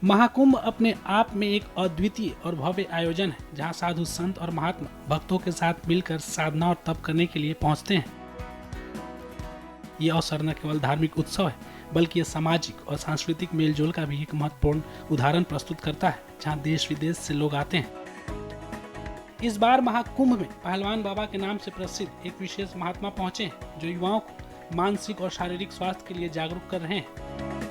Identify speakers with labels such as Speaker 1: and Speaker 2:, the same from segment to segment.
Speaker 1: महाकुंभ अपने आप में एक अद्वितीय और भव्य आयोजन है, जहां साधु संत और महात्मा भक्तों के साथ मिलकर साधना और तप करने के लिए पहुंचते हैं। ये अवसर न केवल धार्मिक उत्सव है, बल्कि ये सामाजिक और सांस्कृतिक मेलजोल का भी एक महत्वपूर्ण उदाहरण प्रस्तुत करता है, जहां देश विदेश से लोग आते हैं। इस बार महाकुंभ में पहलवान बाबा के नाम से प्रसिद्ध एक विशेष महात्मा पहुंचे हैं, जो युवाओं को मानसिक और शारीरिक स्वास्थ्य के लिए जागरूक कर रहे हैं।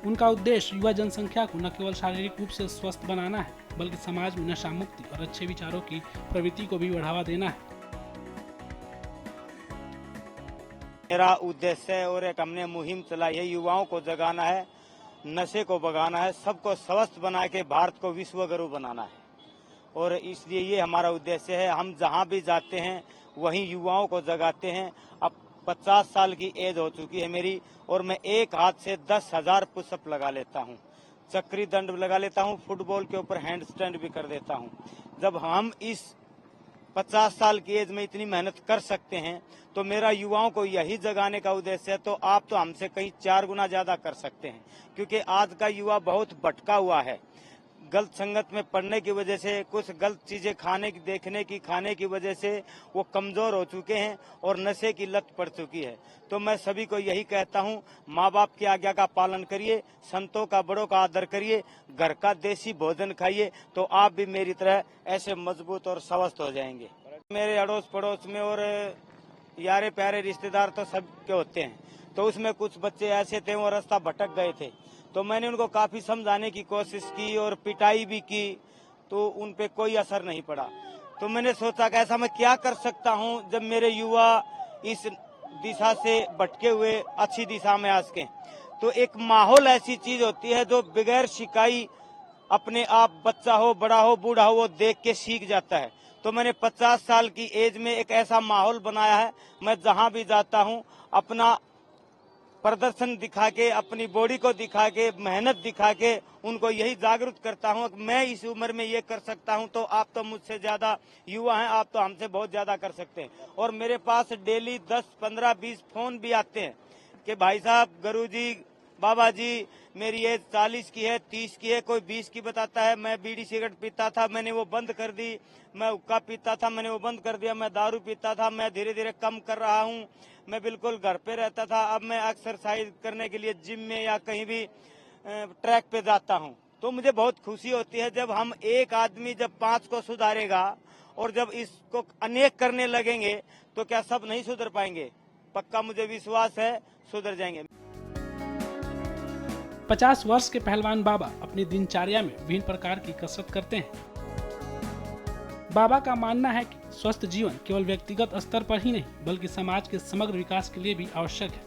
Speaker 1: उनका उद्देश्य युवा जनसंख्या को न केवल शारीरिक रूप से स्वस्थ बनाना है, बल्कि समाज में नशा मुक्ति और अच्छे विचारों की प्रवृत्ति को भी बढ़ावा देना है।
Speaker 2: मेरा उद्देश्य और एक हमने मुहिम चलाई है, युवाओं को जगाना है, नशे को भगाना है, सबको स्वस्थ बना के भारत को विश्व गुरु बनाना है। और इसलिए ये हमारा उद्देश्य है। हम जहाँ भी जाते हैं वहीं युवाओं को जगाते हैं। अब 50 साल की एज हो चुकी है मेरी, और मैं एक हाथ से 10,000 पुशअप लगा लेता हूँ, चक्री दंड लगा लेता हूँ, फुटबॉल के ऊपर हैंड स्टैंड भी कर देता हूँ। जब हम इस 50 साल की एज में इतनी मेहनत कर सकते हैं, तो मेरा युवाओं को यही जगाने का उद्देश्य है। तो आप तो हमसे कहीं 4 गुना ज्यादा कर सकते हैं, क्योंकि आज का युवा बहुत भटका हुआ है। गलत संगत में पड़ने की वजह से, कुछ गलत चीजें खाने की वजह से वो कमजोर हो चुके हैं और नशे की लत पड़ चुकी है। तो मैं सभी को यही कहता हूँ, माँ बाप की आज्ञा का पालन करिए, संतों का बड़ों का आदर करिए, घर का देसी भोजन खाइए, तो आप भी मेरी तरह ऐसे मजबूत और स्वस्थ हो जाएंगे। मेरे अड़ोस पड़ोस में और यारे प्यारे रिश्तेदार तो सबके होते हैं, तो उसमें कुछ बच्चे ऐसे थे वो रास्ता भटक गए थे, तो मैंने उनको काफी समझाने की कोशिश की और पिटाई भी की, तो उन पे कोई असर नहीं पड़ा। तो मैंने सोचा कि ऐसा मैं क्या कर सकता हूँ जब मेरे युवा इस दिशा से भटके हुए अच्छी दिशा में आ सकें। तो एक माहौल ऐसी चीज होती है जो बगैर सिखाई अपने आप बच्चा हो, बड़ा हो, बूढ़ा हो, वो देख के सीख जाता है। तो मैंने 50 साल की एज में एक ऐसा माहौल बनाया है, मैं जहाँ भी जाता हूँ अपना प्रदर्शन दिखा के, अपनी बॉडी को दिखा के, मेहनत दिखा के उनको यही जागरूक करता हूँ कि मैं इस उम्र में ये कर सकता हूँ, तो आप तो मुझसे ज्यादा युवा हैं, आप तो हमसे बहुत ज्यादा कर सकते हैं। और मेरे पास डेली 10, 15, 20 फोन भी आते हैं कि भाई साहब, गुरुजी, बाबा जी, मेरी एज 40 की है, 30 की है, कोई 20 की बताता है। मैं बीड़ी सिगरेट पीता था, मैंने वो बंद कर दी। मैं हुक्का पीता था, मैंने वो बंद कर दिया। मैं दारू पीता था, मैं धीरे धीरे कम कर रहा हूँ। मैं बिल्कुल घर पे रहता था, अब मैं एक्सरसाइज करने के लिए जिम में या कहीं भी ट्रैक पे जाता हूँ। तो मुझे बहुत खुशी होती है जब हम एक आदमी जब 5 को सुधारेगा, और जब इसको अनेक करने लगेंगे, तो क्या सब नहीं सुधर पाएंगे? पक्का मुझे विश्वास है, सुधर जाएंगे।
Speaker 1: 50 वर्ष के पहलवान बाबा अपनी दिनचर्या में विभिन्न प्रकार की कसरत करते हैं। बाबा का मानना है कि स्वस्थ जीवन केवल व्यक्तिगत स्तर पर ही नहीं, बल्कि समाज के समग्र विकास के लिए भी आवश्यक है।